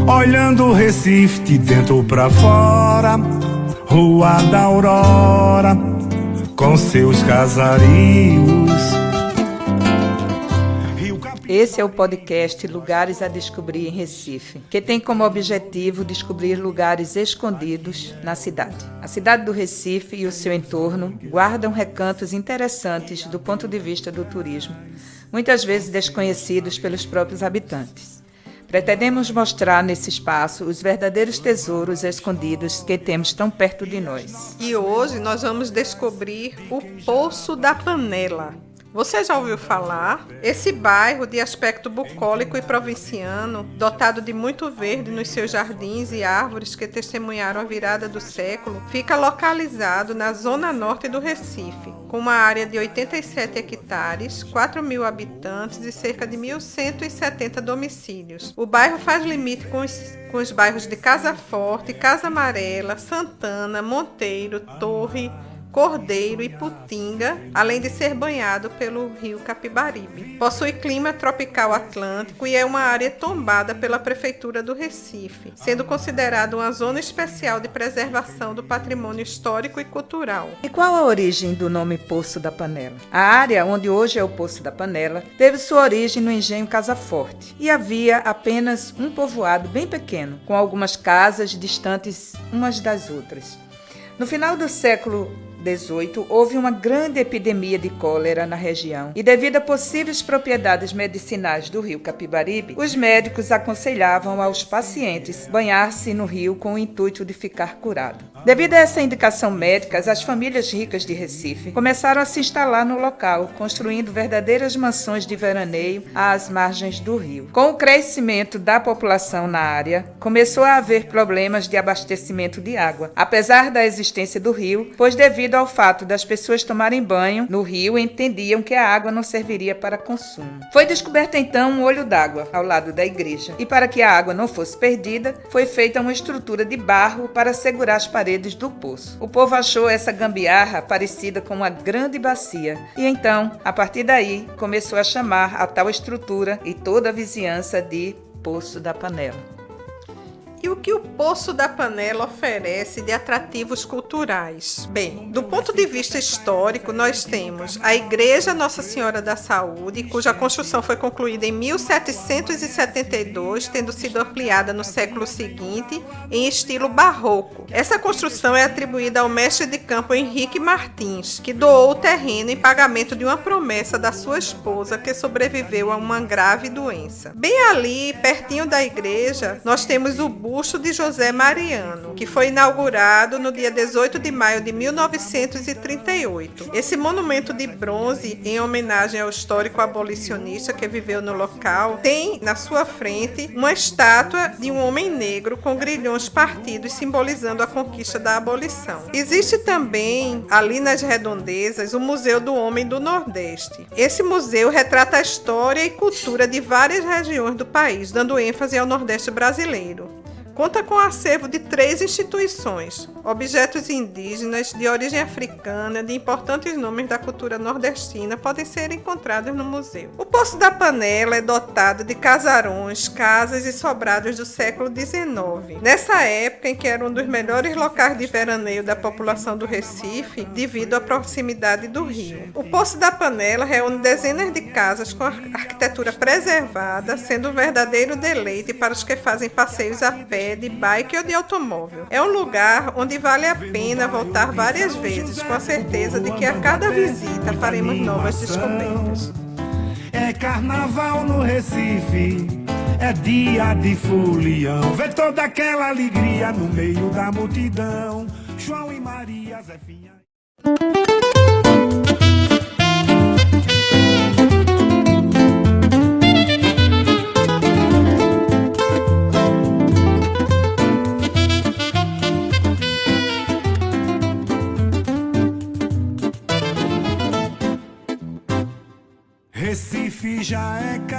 olhando o Recife de dentro pra fora, Rua da Aurora, com seus casarios. Esse é o podcast Lugares a Descobrir em Recife, que tem como objetivo descobrir lugares escondidos na cidade. A cidade do Recife e o seu entorno guardam recantos interessantes do ponto de vista do turismo, muitas vezes desconhecidos pelos próprios habitantes. Pretendemos mostrar nesse espaço os verdadeiros tesouros escondidos que temos tão perto de nós. E hoje nós vamos descobrir o Poço da Panela. Você já ouviu falar? Esse bairro de aspecto bucólico e provinciano, dotado de muito verde nos seus jardins e árvores que testemunharam a virada do século, fica localizado na zona norte do Recife, com uma área de 87 hectares, 4.000 habitantes e cerca de 1.170 domicílios. O bairro faz limite com os bairros de Casa Forte, Casa Amarela, Santana, Monteiro, Torre, Cordeiro e Putinga, além de ser banhado pelo rio Capibaribe. Possui clima tropical atlântico e é uma área tombada pela Prefeitura do Recife, sendo considerada uma zona especial de preservação do patrimônio histórico e cultural. E qual a origem do nome Poço da Panela? A área onde hoje é o Poço da Panela teve sua origem no engenho Casa Forte e havia apenas um povoado bem pequeno, com algumas casas distantes umas das outras. No final do século XVIII, houve uma grande epidemia de cólera na região e, devido a possíveis propriedades medicinais do rio Capibaribe, os médicos aconselhavam aos pacientes banhar-se no rio com o intuito de ficar curado. Devido a essa indicação médica, as famílias ricas de Recife começaram a se instalar no local, construindo verdadeiras mansões de veraneio às margens do rio. Com o crescimento da população na área, começou a haver problemas de abastecimento de água, apesar da existência do rio, pois devido ao fato das pessoas tomarem banho no rio, entendiam que a água não serviria para consumo. Foi descoberto então um olho d'água ao lado da igreja, e para que a água não fosse perdida, foi feita uma estrutura de barro para segurar as paredes do poço. O povo achou essa gambiarra parecida com uma grande bacia, e então, a partir daí, começou a chamar a tal estrutura e toda a vizinhança de Poço da Panela. E o que o Poço da Panela oferece de atrativos culturais? Bem, do ponto de vista histórico, nós temos a Igreja Nossa Senhora da Saúde, cuja construção foi concluída em 1772, tendo sido ampliada no século seguinte em estilo barroco. Essa construção é atribuída ao mestre de campo Henrique Martins, que doou o terreno em pagamento de uma promessa da sua esposa, que sobreviveu a uma grave doença. Bem ali, pertinho da igreja, nós temos o busto de José Mariano, que foi inaugurado no dia 18 de maio de 1938. Esse monumento de bronze, em homenagem ao histórico abolicionista que viveu no local, tem na sua frente uma estátua de um homem negro com grilhões partidos, simbolizando a conquista da abolição. Existe também, ali nas redondezas, o Museu do Homem do Nordeste. Esse museu retrata a história e cultura de várias regiões do país, dando ênfase ao Nordeste brasileiro. Conta com um acervo de 3 instituições, objetos indígenas de origem africana de importantes nomes da cultura nordestina podem ser encontrados no museu. O Poço da Panela é dotado de casarões, casas e sobrados do século XIX. Nessa época, em que era um dos melhores locais de veraneio da população do Recife, devido à proximidade do rio. O Poço da Panela reúne dezenas de casas com arquitetura preservada, sendo um verdadeiro deleite para os que fazem passeios a pé, de bike ou de automóvel. É um lugar onde vale a pena voltar várias vezes, com a certeza de que a cada visita faremos novas descobertas. É carnaval no Recife, é dia de folião, vê toda aquela alegria no meio da multidão. João e Maria, Zefinha.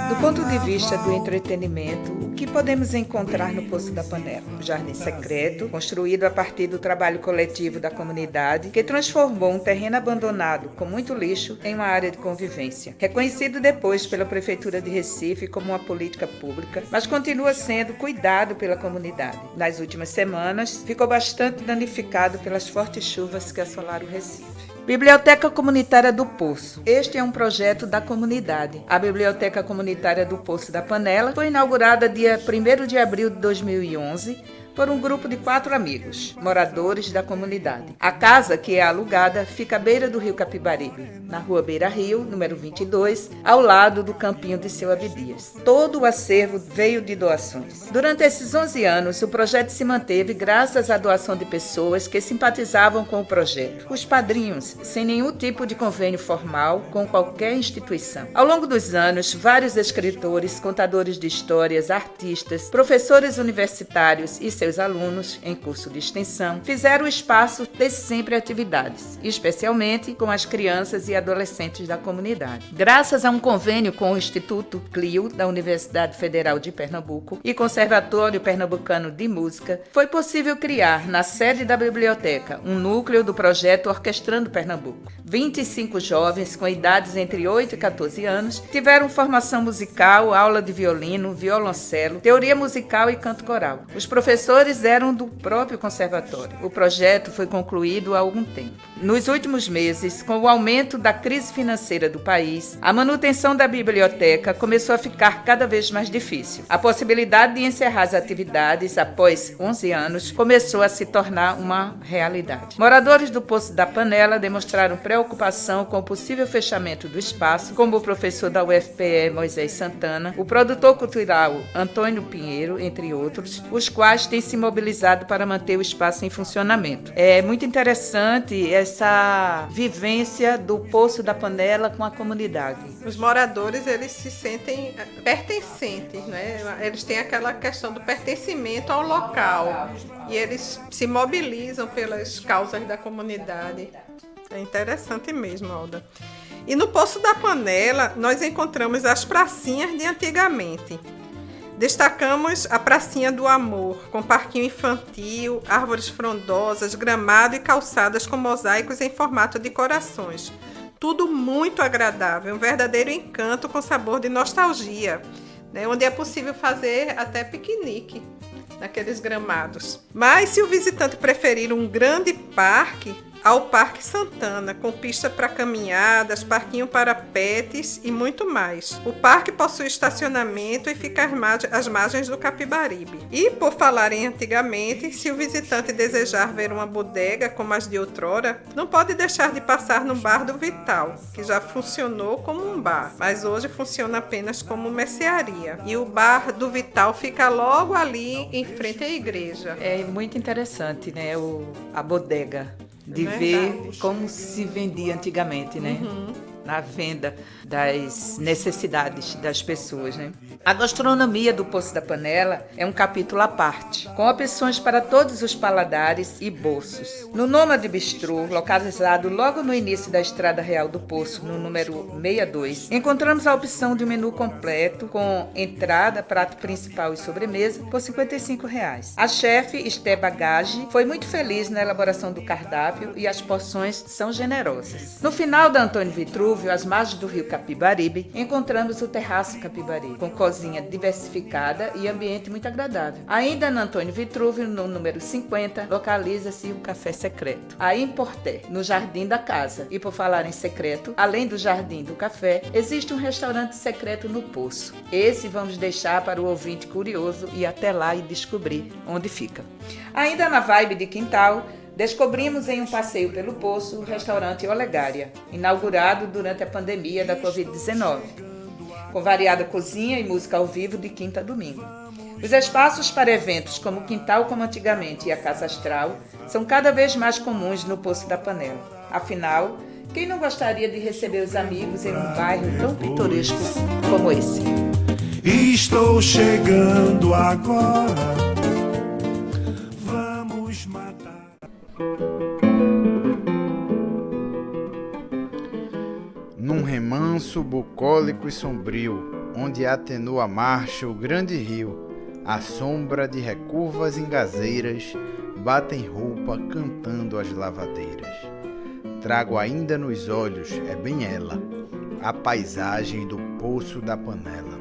Do ponto de vista do entretenimento, o que podemos encontrar no Poço da Panela? O Jardim Secreto, construído a partir do trabalho coletivo da comunidade, que transformou um terreno abandonado com muito lixo em uma área de convivência. Reconhecido depois pela Prefeitura de Recife como uma política pública, mas continua sendo cuidado pela comunidade. Nas últimas semanas, ficou bastante danificado pelas fortes chuvas que assolaram o Recife. Biblioteca Comunitária do Poço. Este é um projeto da comunidade. A Biblioteca Comunitária do Poço da Panela foi inaugurada dia 1º de abril de 2011 por um grupo de 4 amigos, moradores da comunidade. A casa, que é alugada, fica à beira do rio Capibaribe, na rua Beira Rio, número 22, ao lado do campinho de Seu Abdias. Todo o acervo veio de doações. Durante esses 11 anos, o projeto se manteve graças à doação de pessoas que simpatizavam com o projeto. Os padrinhos, sem nenhum tipo de convênio formal com qualquer instituição. Ao longo dos anos, vários escritores, contadores de histórias, artistas, professores universitários e seus alunos, em curso de extensão, fizeram o espaço ter sempre atividades, especialmente com as crianças e adolescentes da comunidade. Graças a um convênio com o Instituto Clio, da Universidade Federal de Pernambuco, e Conservatório Pernambucano de Música, foi possível criar, na sede da biblioteca, um núcleo do projeto Orquestrando Pernambuco. 25 jovens com idades entre 8 e 14 anos tiveram formação musical, aula de violino, violoncelo, teoria musical e canto coral. Os professores eram do próprio conservatório. O projeto foi concluído há algum tempo. Nos últimos meses, com o aumento da crise financeira do país, a manutenção da biblioteca começou a ficar cada vez mais difícil. A possibilidade de encerrar as atividades após 11 anos começou a se tornar uma realidade. Moradores do Poço da Panela demonstraram preocupação com o possível fechamento do espaço, como o professor da UFPE Moisés Santana, o produtor cultural Antônio Pinheiro, entre outros, os quais têm se mobilizado para manter o espaço em funcionamento. É muito interessante essa vivência do Poço da Panela com a comunidade. Os moradores, eles se sentem pertencentes, né? Eles têm aquela questão do pertencimento ao local e eles se mobilizam pelas causas da comunidade. É interessante mesmo, Alda. E no Poço da Panela, nós encontramos as pracinhas de antigamente. Destacamos a Pracinha do Amor, com parquinho infantil, árvores frondosas, gramado e calçadas com mosaicos em formato de corações. Tudo muito agradável, um verdadeiro encanto com sabor de nostalgia, né? Onde é possível fazer até piquenique naqueles gramados. Mas se o visitante preferir um grande parque, ao Parque Santana, com pista para caminhadas, parquinho para pets e muito mais. O parque possui estacionamento e fica às margens do Capibaribe. E, por falar em antigamente, se o visitante desejar ver uma bodega como as de outrora, não pode deixar de passar no Bar do Vital, que já funcionou como um bar, mas hoje funciona apenas como mercearia. E o Bar do Vital fica logo ali em frente à igreja. É muito interessante, né, a bodega. De ver como se vendia antigamente, né? Na venda das necessidades das pessoas, né? A gastronomia do Poço da Panela é um capítulo à parte, com opções para todos os paladares e bolsos. No Nômade Bistrô, localizado logo no início da Estrada Real do Poço, no número 62, encontramos a opção de um menu completo com entrada, prato principal e sobremesa por R$ 55,00. A chefe, Esteba Gage, foi muito feliz na elaboração do cardápio e as porções são generosas. No final da Antônio Vitrúvio, às margens do rio Capibaribe, encontramos o Terraço Capibaribe, com cozinha diversificada e ambiente muito agradável. Ainda na Antônio Vitrúvio, no número 50, localiza-se o Café Secreto. Aí em Porté, no Jardim da Casa. E por falar em secreto, além do Jardim do Café, existe um restaurante secreto no Poço. Esse vamos deixar para o ouvinte curioso ir até lá e descobrir onde fica. Ainda na vibe de quintal, descobrimos em um passeio pelo Poço o restaurante Olegária, inaugurado durante a pandemia da Covid-19, com variada cozinha e música ao vivo de quinta a domingo. Os espaços para eventos como o Quintal Como Antigamente e a Casa Astral são cada vez mais comuns no Poço da Panela. Afinal, quem não gostaria de receber os amigos em um bairro tão pitoresco como esse? Estou chegando agora. Vamos matar. Num remanso bucólico e sombrio, onde atenua a marcha o grande rio, à sombra de recurvas engazeiras, batem roupa cantando as lavadeiras. Trago ainda nos olhos, é bem ela, a paisagem do Poço da Panela.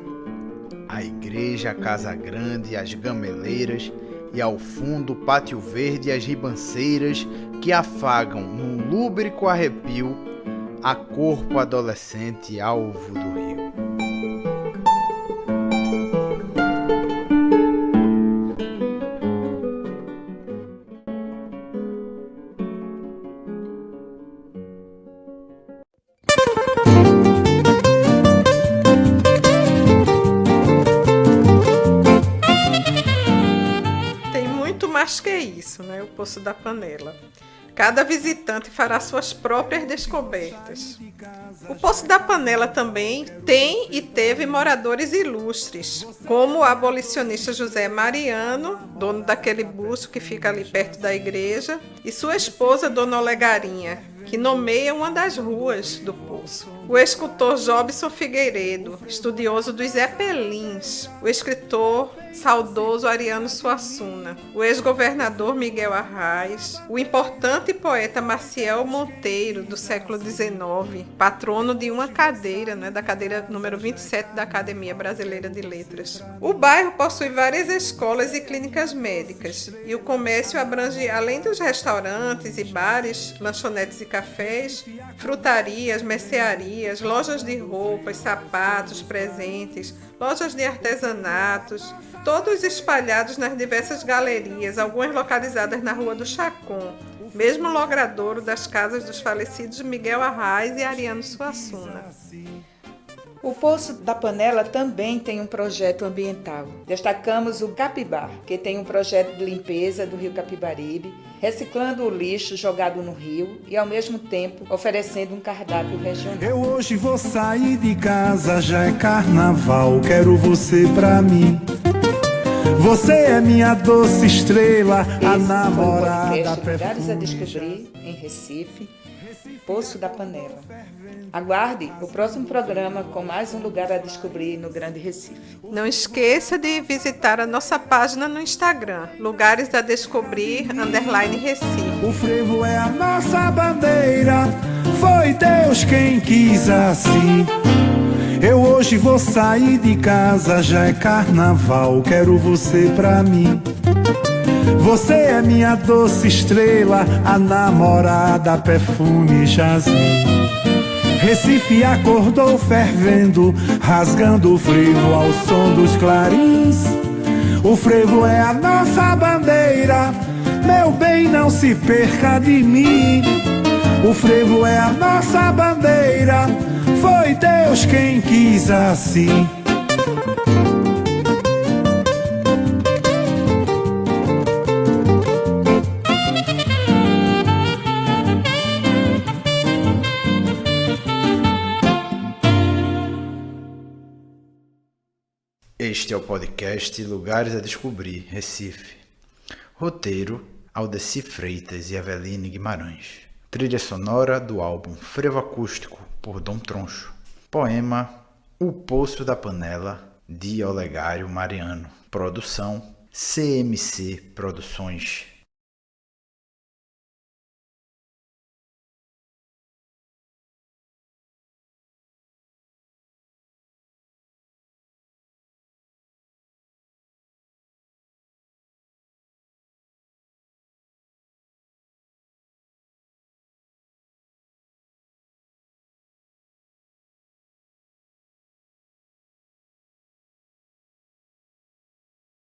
A igreja, a casa grande, as gameleiras e ao fundo o pátio verde e as ribanceiras que afagam num lúbrico arrepio a corpo adolescente alvo do rio. Mais que isso, né? O Poço da Panela. Cada visitante fará suas próprias descobertas. O Poço da Panela também tem e teve moradores ilustres, como o abolicionista José Mariano, dono daquele busto que fica ali perto da igreja, e sua esposa, Dona Olegarinha, que nomeia uma das ruas do Poço. O escultor Jobson Figueiredo, estudioso dos Zepelins, o escritor saudoso Ariano Suassuna, o ex-governador Miguel Arraes, o importante poeta Maciel Monteiro, do século XIX, patrono de uma cadeira, da cadeira número 27 da Academia Brasileira de Letras. O bairro possui várias escolas e clínicas médicas, e o comércio abrange, além dos restaurantes e bares, lanchonetes e cafés, frutarias, mercearias, lojas de roupas, sapatos, presentes, lojas de artesanatos, todos espalhados nas diversas galerias, algumas localizadas na Rua do Chacon, mesmo logradouro das casas dos falecidos Miguel Arraes e Ariano Suassuna. O Poço da Panela também tem um projeto ambiental. Destacamos o Capibar, que tem um projeto de limpeza do rio Capibaribe, reciclando o lixo jogado no rio e, ao mesmo tempo, oferecendo um cardápio regional. Eu hoje vou sair de casa, já é carnaval, quero você pra mim. Você é minha doce estrela, a namorada perfeita. Lugares a descobrir em Recife, Poço da Panela. Aguarde o próximo programa com mais um lugar a descobrir no Grande Recife. Não esqueça de visitar a nossa página no Instagram, Lugares a Descobrir _Recife. O frevo é a nossa bandeira, foi Deus quem quis assim. Eu hoje vou sair de casa, já é carnaval, quero você pra mim. Você é minha doce estrela, a namorada, perfume e jasmim. Recife acordou fervendo, rasgando o frevo ao som dos clarins. O frevo é a nossa bandeira, meu bem, não se perca de mim. O frevo é a nossa bandeira, foi Deus quem quis assim. Este é o podcast Lugares a Descobrir, Recife. Roteiro, Aldeci Freitas e Aveline Guimarães. Trilha sonora do álbum Frevo Acústico, por Dom Troncho. Poema O Poço da Panela, de Olegário Mariano. Produção CMC Produções.